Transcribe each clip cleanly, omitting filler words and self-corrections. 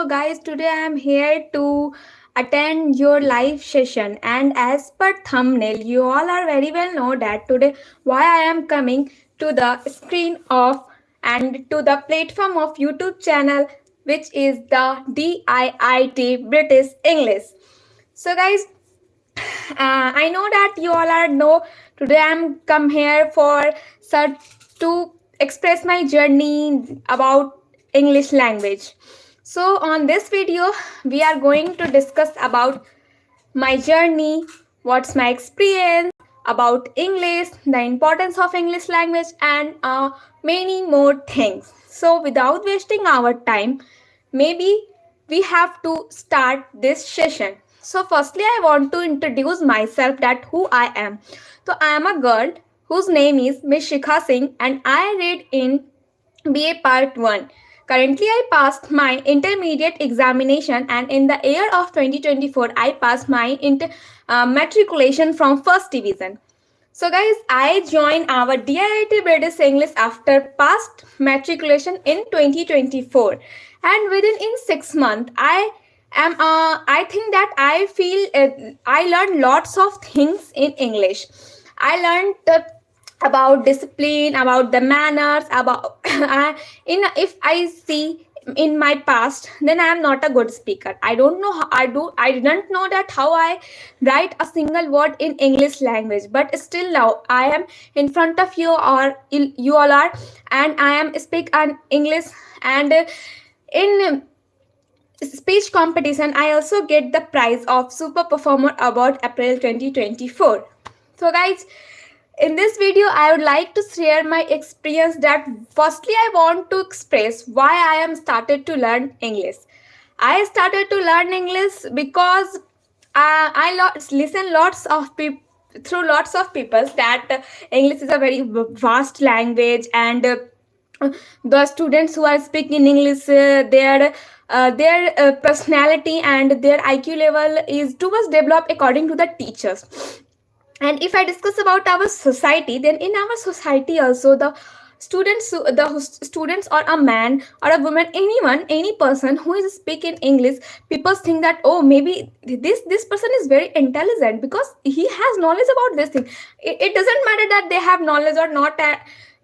guys, today I am here to attend your live session, and as per thumbnail, you all are very well know that today why I am coming to the screen of and to the platform of YouTube channel, which is the DIIT British English. So, guys, I know that you all are know today I'm come here for such to express my journey about English language. So on this video we are going to discuss about my journey, what's my experience about English, the importance of English language, and many more things. So without wasting our time, maybe we have to start this session. So firstly I want to introduce myself, that who I am. So I am a girl whose name is Miss Shikha Singh, and I read in BA Part 1. Currently, I passed my intermediate examination, and in the year of 2024, I passed my matriculation from first division. So, guys, I joined our DIIT British English after past matriculation in 2024, and within in 6 months, I think that I feel I learned lots of things in English. I learned about discipline, about the manners, about in if I see in my past, then I am not a good speaker. I don't know how I didn't know that how I write a single word in English language, but still now I am in front of you, or you all are, and I am speak an English, and in speech competition I also get the prize of super performer award April 2024. So guys, in this video I would like to share my experience, that firstly I want to express why I am started to learn English. I started to learn English because listen lots of people through lots of people that English is a very vast language, and the students who are speaking English, their personality and their IQ level is too much developed according to the teachers. And if I discuss about our society, then in our society also the students or a man or a woman, any person who is speaking English, people think that, oh, maybe this person is very intelligent because he has knowledge about this thing. It doesn't matter that they have knowledge or not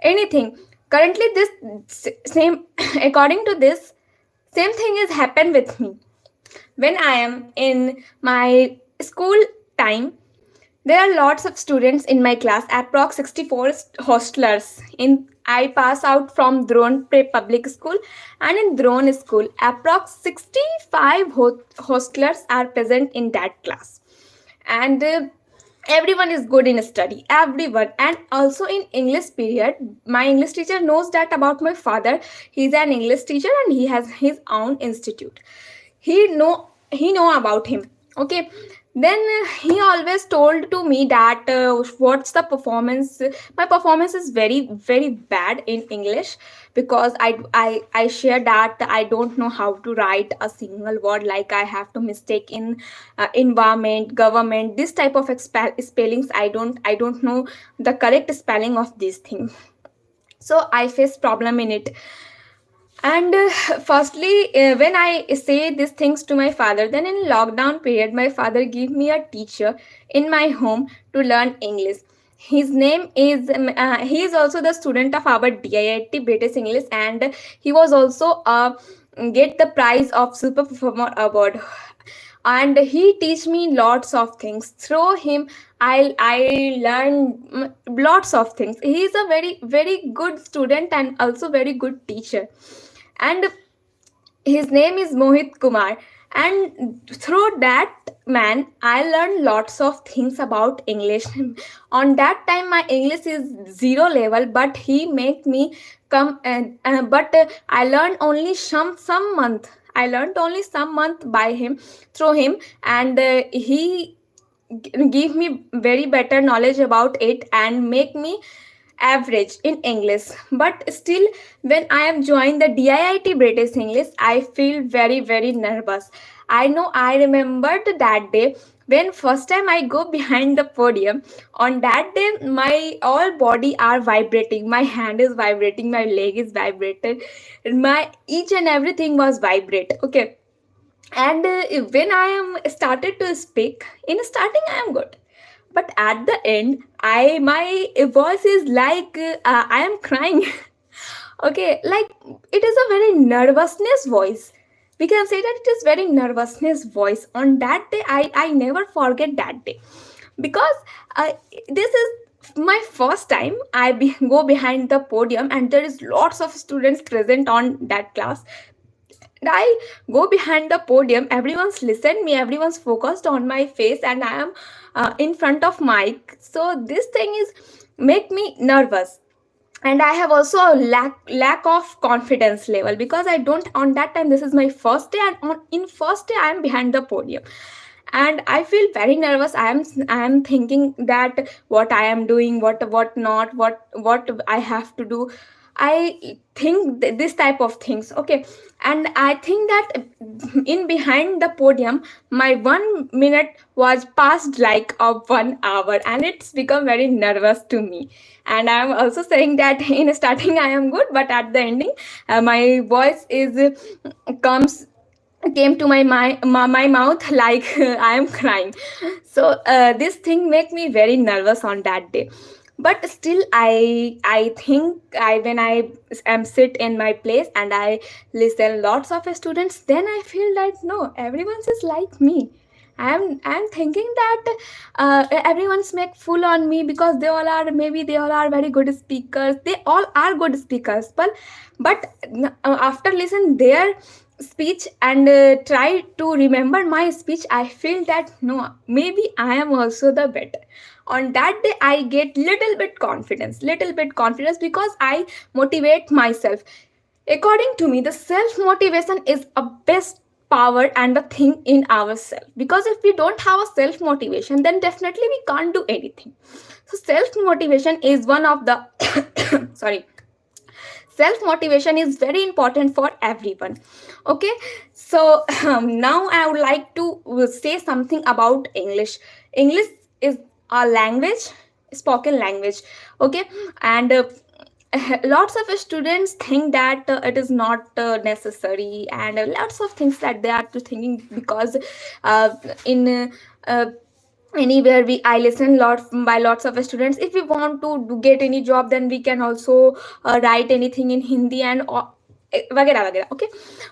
anything. Currently this same according to this, same thing has happened with me. When I am in my school time, there are lots of students in my class, approx 64 hostlers. I pass out from Drone Public School, and in Drone School, approx 65 hostlers are present in that class. And everyone is good in study, everyone. And also in English period, my English teacher knows that about my father. He's an English teacher and he has his own institute. He know about him. Okay, then he always told to me that what's the performance. My performance is very very bad in English, because I share that I don't know how to write a single word, like I have to mistake in environment, government, this type of spellings. I don't know the correct spelling of these things, so I face problem in it. And firstly, when I say these things to my father, then in lockdown period, my father gave me a teacher in my home to learn English. His name is, he is also the student of our DIIT British English, and he was also get the prize of Super Performer Award. And he teach me lots of things. Through him, I learned lots of things. He is a very very good student and also very good teacher. And his name is Mohit Kumar, and through that man I learned lots of things about English. On that time my English is zero level, but he make me come, and but I learned only some month. I learned only some month by him, through him, and he give me very better knowledge about it and make me average in English. But still, when I am joined the DIIT British English, I feel very very nervous. I remembered that day when first time I go behind the podium. On that day my all body are vibrating, my hand is vibrating, my leg is vibrated, my each and everything was vibrate. Okay, And when I am started to speak, in starting I am good, but at the end my voice is like I am crying. Okay, like it is a very nervousness voice. We can say that it is very nervousness voice. On that day, I never forget that day, because uh, this is my first time go behind the podium, and there is lots of students present on that class. I go behind the podium, everyone's listened me, everyone's focused on my face, and I am in front of mic. So this thing is make me nervous, and I have also a lack of confidence level, because I don't, on that time, this is my first day, and in first day I am behind the podium, and I feel very nervous. I am thinking that what I am doing, what not, what I have to do. I think this type of things. Okay, and I think that in behind the podium, my 1 minute was passed like a 1 hour, and it's become very nervous to me. And I'm also saying that in starting I am good, but at the ending, my voice is comes came to my mouth like I am crying. So this thing make me very nervous on that day. But still, I think I when I am sit in my place and I listen lots of students, then I feel that no, everyone's is like me. I'm thinking that everyone's make full on me, because they all are, maybe they all are very good speakers, they all are good speakers, but after listen their speech and try to remember my speech, I feel that no, maybe I am also the better. On that day I get little bit confidence, because I motivate myself. According to me, the self motivation is a best power and a thing in ourselves, because if we don't have a self motivation, then definitely we can't do anything. So self motivation is one of the sorry, self motivation is very important for everyone. Okay, so now I would like to say something about English. English is a language, spoken language. Okay, and lots of students think that it is not necessary, and lots of things that they are thinking, because uh, in uh, anywhere we I listen lot by lots of students, if we want to get any job, then we can also write anything in Hindi and वगैरह वगैरह. Okay,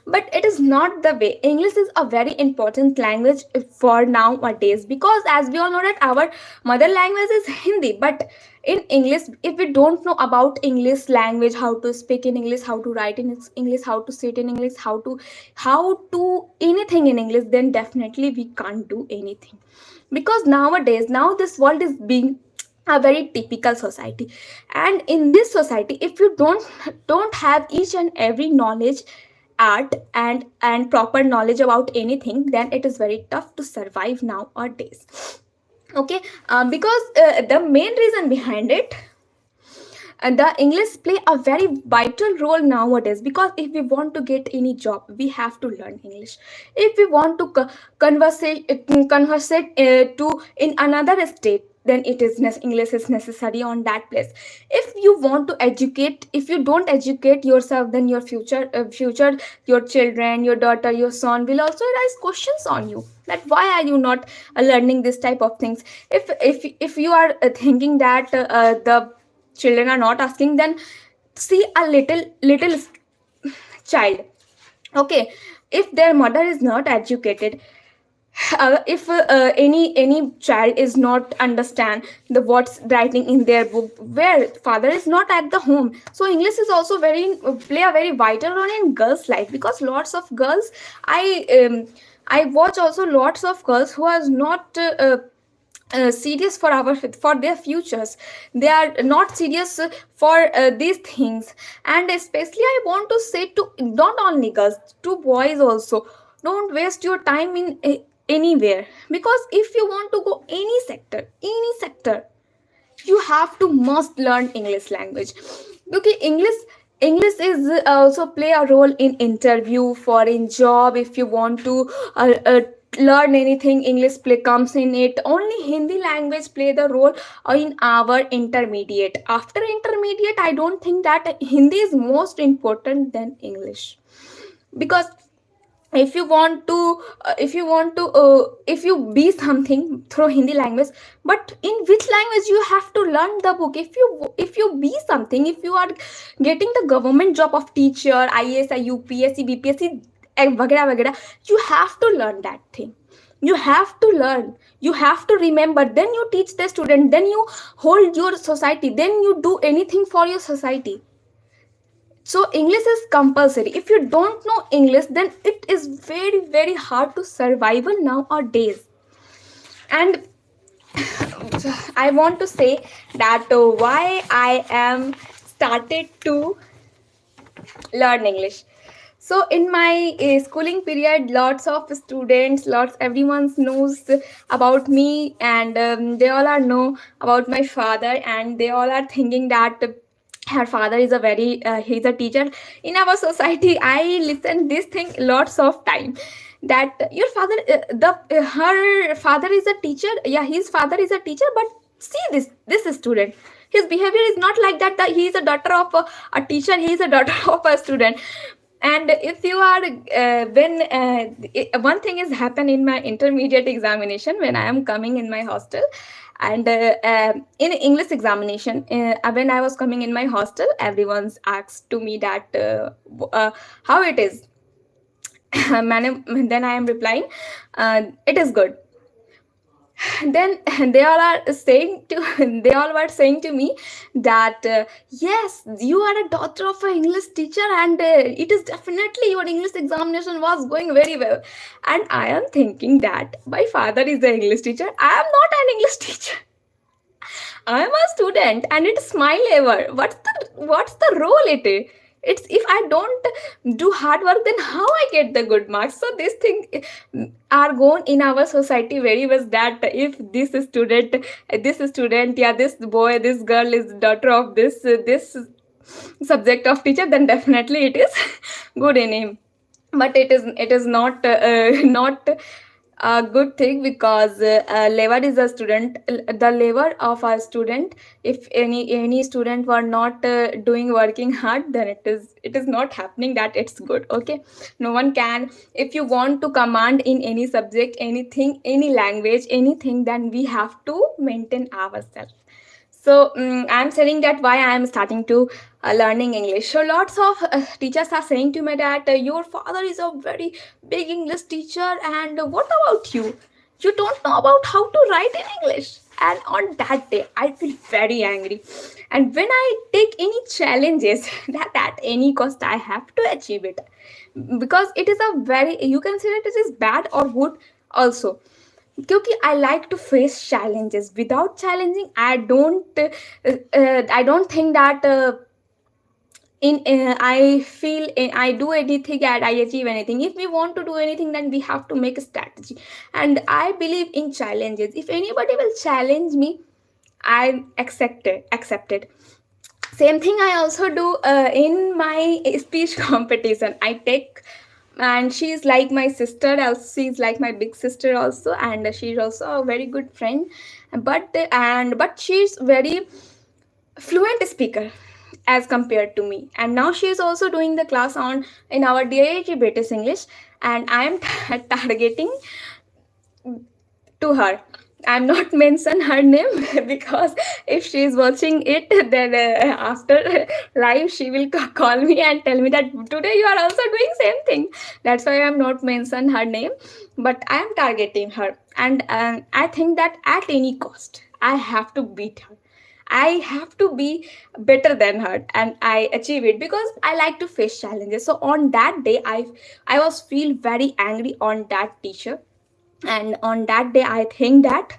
but it is not the way. English is a very important language for nowadays, because as we all know that our mother language is Hindi. But in English, if we don't know about English language, how to speak in English, how to write in English, how to sit in English, how to anything in English, then definitely we can't do anything. Because nowadays, now this world is being a very typical society, and in this society, if you don't have each and every knowledge, art and proper knowledge about anything, then it is very tough to survive nowadays. Okay, because the main reason behind it, the English play a very vital role nowadays, because if we want to get any job, we have to learn English. If we want to conversate to in another state, then English is necessary on that place. If you want to educate, if you don't educate yourself, then your future, your children, your daughter, your son will also raise questions on you, that why are you not learning this type of things. If you are thinking that the children are not asking, then see a little child. Okay, if their mother is not educated, if any child is not understand the what's writing in their book, where father is not at the home, so English is also very play a very vital role in girls life. Because lots of girls, I watch also lots of girls who are not serious for their futures. They are not serious for these things. And especially I want to say to not only girls, to boys also, don't waste your time in anywhere. Because if you want to go any sector, you have to must learn English language. Okay, English is also play a role in interview, for in job. If you want to learn anything, English play comes in it. Only Hindi language play the role in our intermediate. After intermediate, I don't think that Hindi is most important than English. Because if you be something through Hindi language, but in which language you have to learn the book. If you be something, if you are getting the government job of teacher, IAS, UPSC, BPSC, वगैरह वगैरह, you have to learn that thing. You have to learn, you have to remember, then you teach the student, then you hold your society, then you do anything for your society. So English is compulsory. If you don't know English, then it is very very hard to survival nowadays. And I want to say that why I am started to learn English. So in my schooling period, lots of students, lots everyone knows about me, and they all are know about my father, and they all are thinking that her father is a very he's a teacher. In our society, I listen this thing lots of time, that your father the her father is a teacher. Yeah, his father is a teacher, but see this student, his behavior is not like that, that he is a daughter of a teacher, he is a daughter of a student. And if you are when one thing has happened in my intermediate examination, when I am coming in my hostel, and in English examination, when I was coming in my hostel, everyone's asked to me that how it is. Madam, then I am replying, it is good. Then they all are saying to they all were saying to me that yes, you are a daughter of an English teacher, and it is definitely your English examination was going very well. And I am thinking that my father is an English teacher, I am not an English teacher. I am a student, and it's my level. What's the role it is? It's if I don't do hard work, then how I get the good marks? So this thing are gone in our society very much, that if this student, yeah, this boy, this girl is daughter of this subject of teacher, then definitely it is good in him. But it is not not a good thing, because level is a student, the level of a student. If any student were not doing working hard, then it is not happening that it's good. Okay, no one can. If you want to command in any subject, anything, any language, anything, then we have to maintain ourselves. So I'm saying that why I am starting to learning English. So lots of teachers are saying to me that your father is a very big English teacher, and what about you? You don't know about how to write in English. And on that day, I feel very angry. And when I take any challenges, that at any cost I have to achieve it, because it is a very, you can say that it is bad or good also. क्योंकि I like to face challenges. Without challenging, I don't think that I feel I do anything and I achieve anything. If we want to do anything, then we have to make a strategy. And I believe in challenges. If anybody will challenge me, I accept it. Same thing I also do in my speech competition. I take, and she's like my sister, she's like my big sister also, and she's also a very good friend. But she's very fluent speaker as compared to me, and now she is also doing the class on in our DIIT British English, and I am targeting to her. I'm not mention her name because if she is watching it, then after live she will call me and tell me that today you are also doing same thing. That's why I'm not mention her name, but I am targeting her, and I think that at any cost I have to beat her. I have to be better than her, and I achieve it because I like to face challenges. So on that day, I was feel very angry on that teacher, and on that day I think that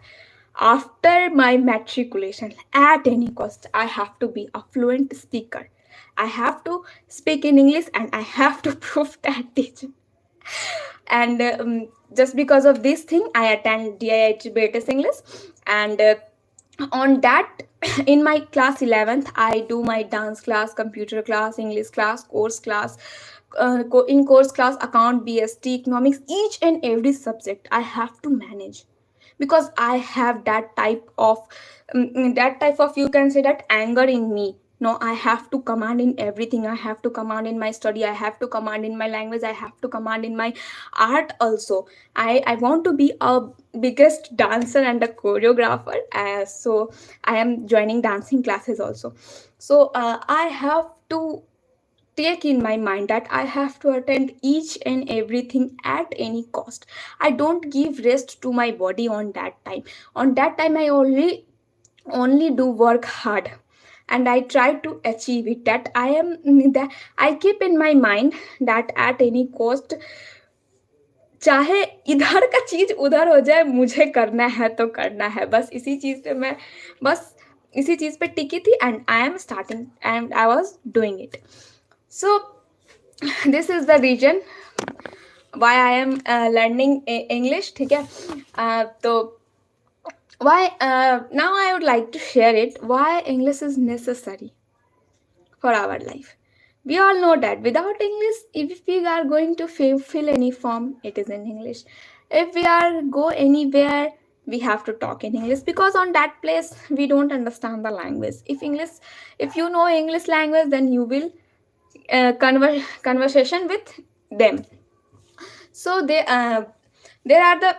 after my matriculation, at any cost, I have to be a fluent speaker. I have to speak in English, and I have to prove that teacher. And just because of this thing, I attend DIIT British English, and on that in my class 11th, I do my dance class, computer class, English class, course class, in course class, account, BST, economics, each and every subject I have to manage, because I have that type of you can say that anger in me, No, I have to command in everything. I have to command in my study, I have to command in my language, I have to command in my art also. I want to be a biggest dancer and a choreographer, so I am joining dancing classes also. So I have to take in my mind that I have to attend each and everything at any cost. I don't give rest to my body on that time. On that time, I only do work hard, and I try to achieve it. That I keep in my mind that at any cost, चाहे इधर का चीज उधर हो जाए, मुझे करना है तो करना है. बस इसी चीज पे मैं बस इसी चीज पे टिकी थी, and I am starting and I was doing it. So this is the reason why I am learning English. ठीक है. तो why now I would like to share it, why English is necessary for our life. We all know that without English, if we are going to fill any form, it is in English. If we are go anywhere, we have to talk in English, because on that place we don't understand the language. If you know English language, then you will conversation with them. So there are the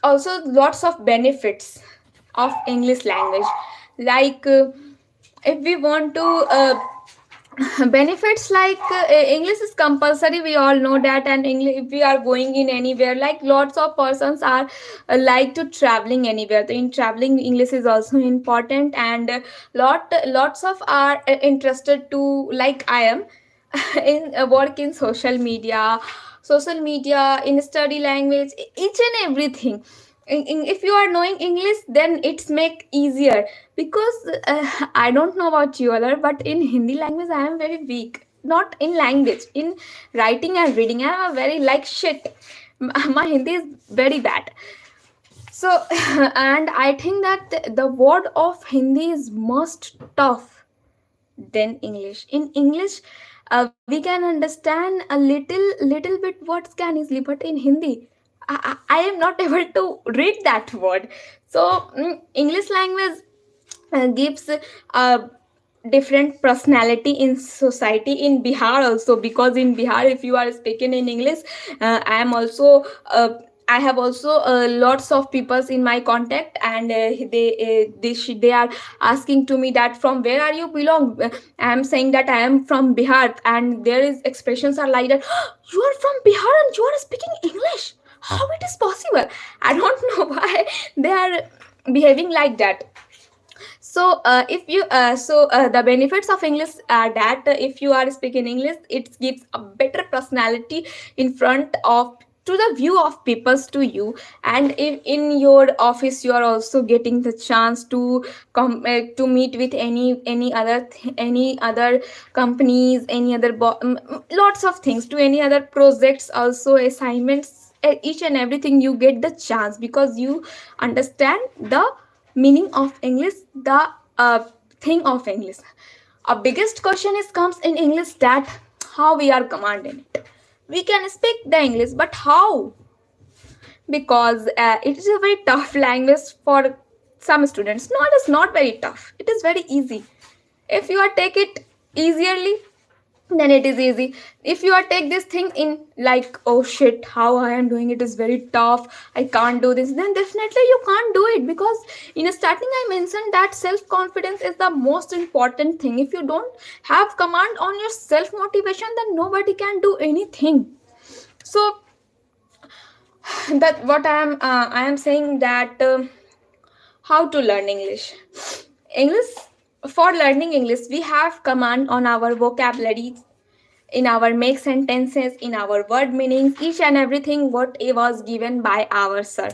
also lots of benefits of English language, like if we want to benefits, like English is compulsory, we all know that. And English, if we are going in anywhere, like lots of persons are like to traveling anywhere, so in traveling English is also important. And lots of are interested to, like I am in work in social media, in study language, each and everything. If you are knowing English, then it's make easier, because I don't know about you other, but in Hindi language I am very weak. Not in language, in writing and reading I am a very like shit. My Hindi is very bad. So and I think that the word of Hindi is most tough than English. In English, we can understand a little bit words can easily, but in Hindi, I am not able to read that word. So English language gives a different personality in society. In Bihar also, because in Bihar, if you are speaking in English, I am also I have also lots of peoples in my contact, and they are asking to me that from where are you belong. I am saying that I am from Bihar, and there is expressions are like that. You are from Bihar and you are speaking English. How it is possible? I don't know why they are behaving like that. So if you the benefits of English are that if you are speaking English, it gives a better personality in front of, to the view of peoples to you. And if in your office you are also getting the chance to come to meet with any other companies, any other lots of things, to any other projects also, assignments, each and everything, you get the chance because you understand the meaning of English, the thing of English. Our biggest question is comes in English, that how we are commanding it. We can speak the English, but how? Because it is a very tough language for some students. No, it is not very tough. It is very easy. If you are take it easily, then it is easy. If you are take this thing in like, oh shit, how I am doing it is very tough, I can't do this, then definitely you can't do it. Because in a starting I mentioned that self-confidence is the most important thing. If you don't have command on your self-motivation, then nobody can do anything. So that what I am saying that how to learn English. For learning English, we have command on our vocabulary, in our make sentences, in our word meanings, each and everything what it was given by our sir.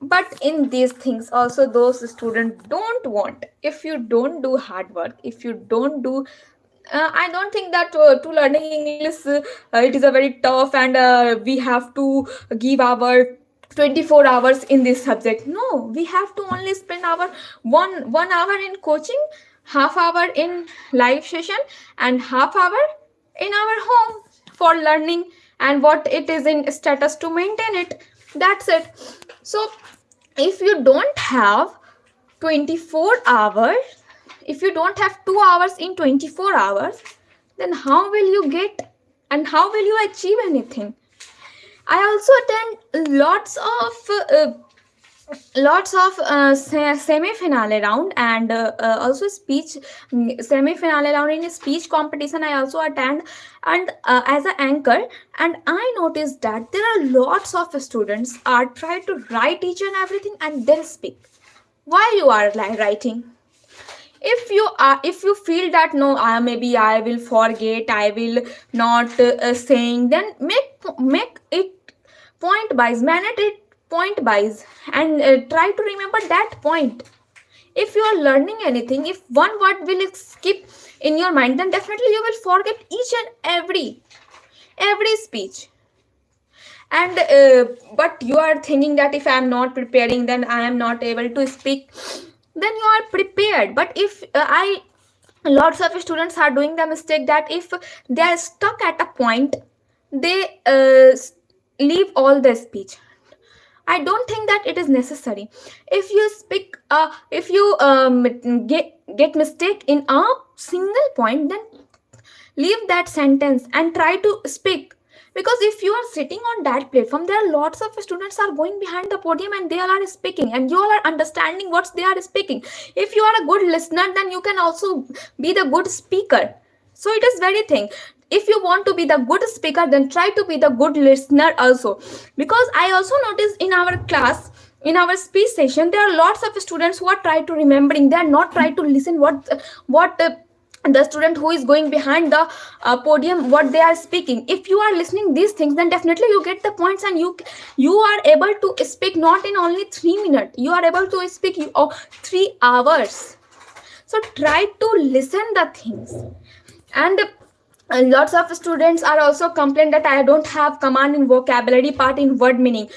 But in these things also, those students don't want. If you don't do hard work, if you don't do I don't think that to learning English it is a very tough, and we have to give our 24 hours in this subject. No, we have to only spend our one hour in coaching, half hour in live session, and half hour in our home for learning, and what it is in status to maintain it. That's it. So if you don't have 24 hours, if you don't have 2 hours in 24 hours, then how will you get and how will you achieve anything? I also attend lots of semi-finale round and also speech semi-finale round in a speech competition I also attend, and as an anchor. And I noticed that there are lots of students are trying to write each and everything and then speak. Why you are writing? If you feel that no, maybe I will forget, I will not saying, then make it point wise, manage it point wise, and try to remember that point. If you are learning anything, if one word will skip in your mind, then definitely you will forget each and every speech. And but you are thinking that if I am not preparing, then I am not able to speak. Then you are prepared. But if I lots of students are doing the mistake that if they are stuck at a point, they leave all the speech. I don't think that it is necessary. If you speak, if you get mistake in a single point, then leave that sentence and try to speak. Because if you are sitting on that platform, there are lots of students are going behind the podium and they all are speaking, and you all are understanding what they are speaking. If you are a good listener, then you can also be the good speaker. So it is very thing. If you want to be the good speaker, then try to be the good listener also. Because I also noticed in our class, in our speech session, there are lots of students who are trying to remembering. They are not trying to listen what the student who is going behind the podium, what they are speaking. If you are listening these things, then definitely you get the points, and you are able to speak not in only 3 minutes, you are able to speak 3 hours. So try to listen the things. And lots of students are also complain that I don't have command in vocabulary part in word meaning.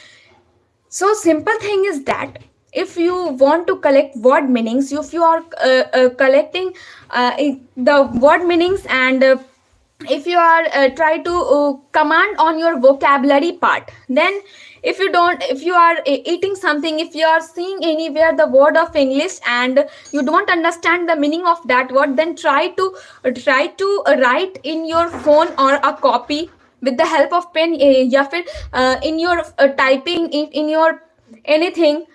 So simple thing is that if you want to collect word meanings, if you are collecting the word meanings, and if you are try to command on your vocabulary part, then if you are eating something, if you are seeing anywhere the word of English and you don't understand the meaning of that word, then try to write in your phone or a copy with the help of pen, या फिर in your typing in your anything,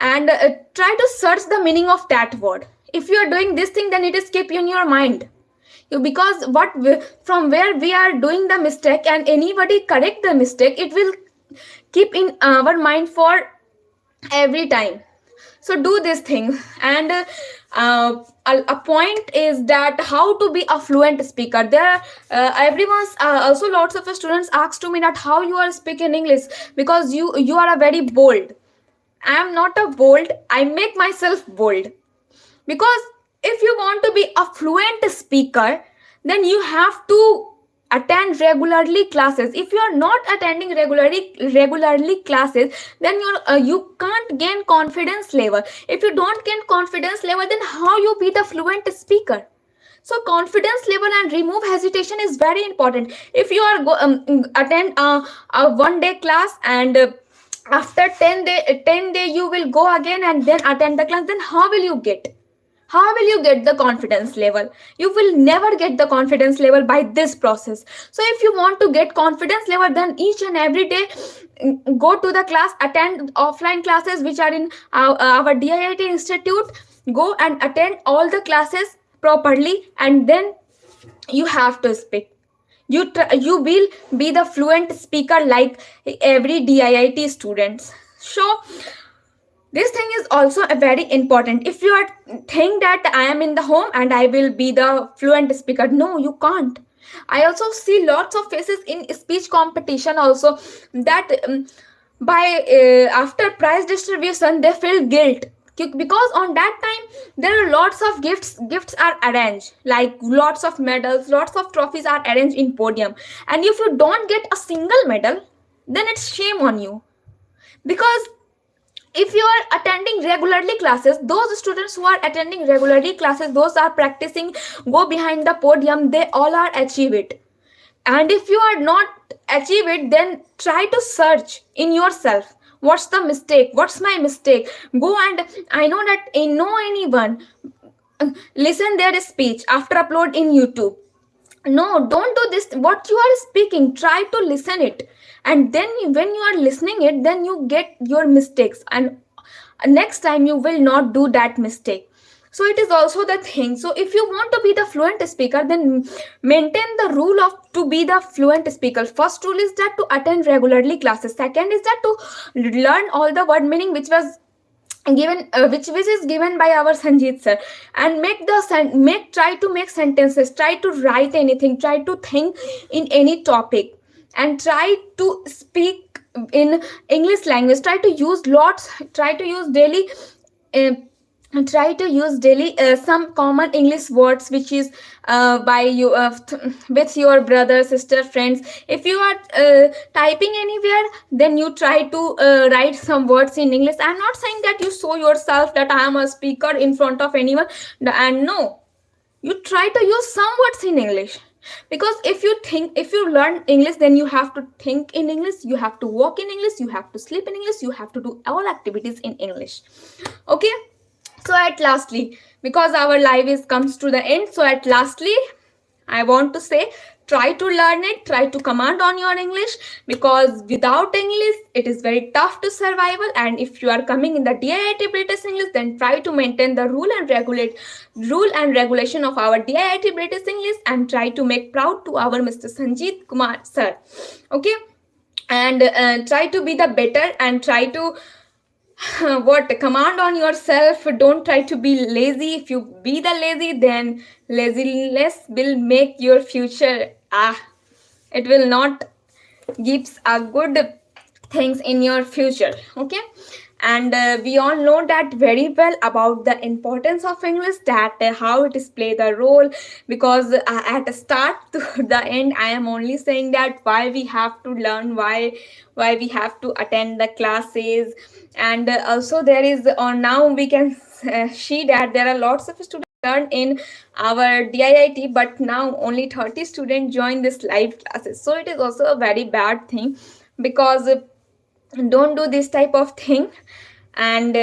and try to search the meaning of that word. If you are doing this thing, then it is keep in your mind. Because from where we are doing the mistake and anybody correct the mistake, it will keep in our mind for every time. So do this thing. And a point is that how to be a fluent speaker. There everyone's also lots of students ask to me that how you are speaking English, because you are a very bold. I am not a bold, I make myself bold. Because if you want to be a fluent speaker, then you have to attend regularly classes. If you are not attending regularly classes, then you can't gain confidence level. If you don't gain confidence level, then how you be the fluent speaker? So confidence level and remove hesitation is very important. If you are attend a one day class, and after 10 day you will go again and then attend the class, then how will you get the confidence level? You will never get the confidence level by this process. So if you want to get confidence level, then each and every day go to the class, attend offline classes which are in our DIIT institute. Go and attend all the classes properly, and then you have to speak. You will be the fluent speaker like every DIIT students. So this thing is also a very important. If you are think that I am in the home and I will be the fluent speaker, no, you can't. I also see lots of faces in speech competition also that by after prize distribution they feel guilt, because on that time there are lots of gifts are arranged, like lots of medals, lots of trophies are arranged in podium, and if you don't get a single medal, then it's shame on you. Because if you are attending regularly classes, those students who are attending regularly classes, those are practicing, go behind the podium, they all are achieve it. And if you are not achieve it, then try to search in yourself, what's the mistake, what's my mistake. Go, and I know that I know anyone listen their speech after upload in YouTube. No, don't do this. What you are speaking, try to listen it, and then when you are listening it, then you get your mistakes, and next time you will not do that mistake. So it is also the thing. So if you want to be the fluent speaker, then maintain the rule of to be the fluent speaker. First rule is that to attend regularly classes. Second is that to learn all the word meaning which was given, which is given by our Sanjeet sir, and make try to make sentences, try to write anything, try to think in any topic, and try to speak in English language. Try to use lots, try to use daily, uh, try to use daily some common English words which is by you with your brother, sister, friends. If you are typing anywhere, then you try to write some words in English. I'm not saying that you show yourself that I am a speaker in front of anyone, and no, you try to use some words in English. Because if you learn English, then you have to think in English, you have to walk in English, you have to sleep in English, you have to do all activities in English. Okay. So at lastly, because our life is comes to the end, so at lastly I want to say, try to learn it, try to command on your English, because without English it is very tough to survival. And if you are coming in the DIIT British English, then try to maintain the rule and regulation of our DIIT British English, and try to make proud to our Mr. Sanjeet Kumar sir. Okay. And try to be the better, and try to what command on yourself. Don't try to be lazy. If you be the lazy, then laziness will make your future it will not gives a good things in your future. Okay. And we all know that very well about the importance of English, that how it is play the role. Because at the start to the end, I am only saying that why we have to learn, why we have to attend the classes. And also there is now we can see that there are lots of students learn in our DIIT, but now only 30 students join this live classes. So it is also a very bad thing, because don't do this type of thing. And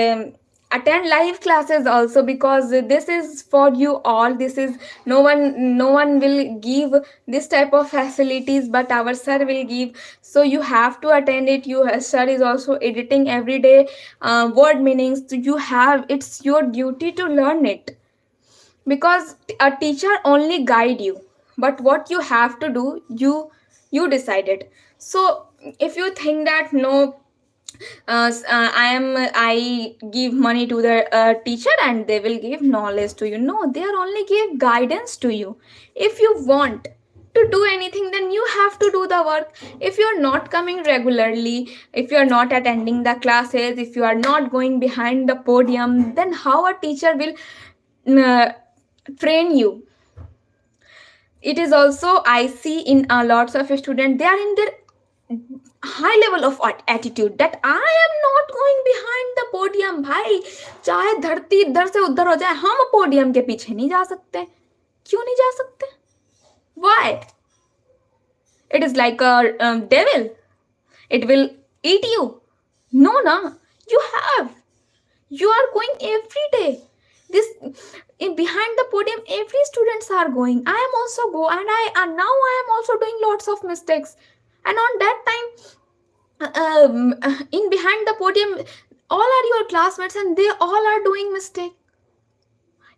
attend live classes also, because this is for you all. This is no one will give this type of facilities, but our sir will give. So you have to attend it. You sir is also editing every day word meanings. So you have, it's your duty to learn it, because a teacher only guide you, but what you have to do, you decided. So if you think that no, I give money to the teacher and they will give knowledge to you, no, they are only give guidance to you. If you want to do anything, then you have to do the work. If you are not coming regularly, if you are not attending the classes, if you are not going behind the podium, then how a teacher will uh, train you? It is also, I see in lots of students, they are in their high level of attitude that I am not going behind the podium. भाई चाहे धरती इधर से उधर हो जाए, हम podium के पीछे नहीं जा सकते. क्यों नहीं जा सकते? Why? It is like a devil. It will eat you. No, na. You are going every day. This behind the podium, every students are going. I am also go, and now I am also doing lots of mistakes. And on that time, in behind the podium, all are your classmates, and they all are doing mistake.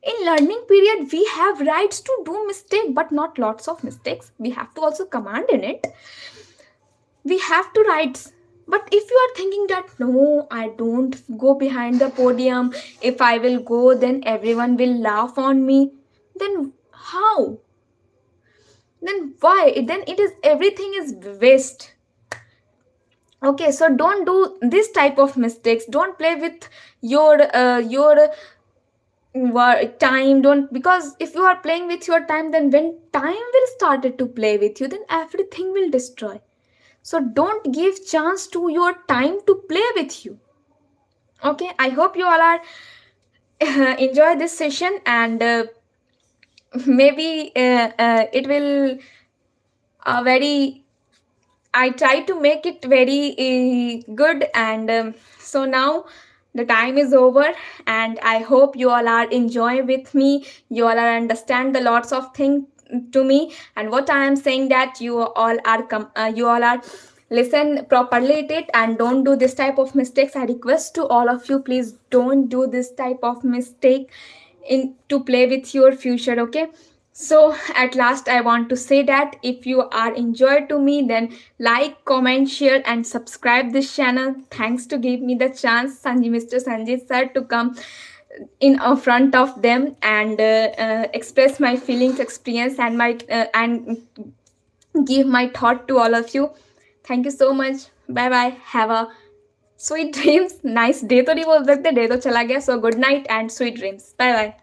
In learning period, we have rights to do mistake, but not lots of mistakes. We have to also command in it. We have to rights. But if you are thinking that no, I don't go behind the podium, if I will go, then everyone will laugh on me, then how? Then why? Then it is, everything is waste. Okay, so don't do this type of mistakes. Don't play with your time. Don't, because if you are playing with your time, then when time will started to play with you, then everything will destroy. So don't give chance to your time to play with you. Okay, I hope you all are enjoy this session, and maybe it will very, I try to make it very good. And so now The time is over, and I hope you all are enjoying with me. You all are understand the lots of things to me, and what I am saying that you all are listen properly it, and don't do this type of mistakes. I request to all of you, please don't do this type of mistake in to play with your future, okay? So at last I want to say that if you are enjoyed to me, then like, comment, share and subscribe this channel. Thanks to give me the chance, Sanjay, Mr. Sanjay sir, to come in front of them and express my feelings, experience and my and give my thought to all of you. Thank you so much. Bye bye, have a sweet dreams. Nice day तो नहीं बोल सकते, day तो चला गया. So good night and sweet dreams. Bye bye.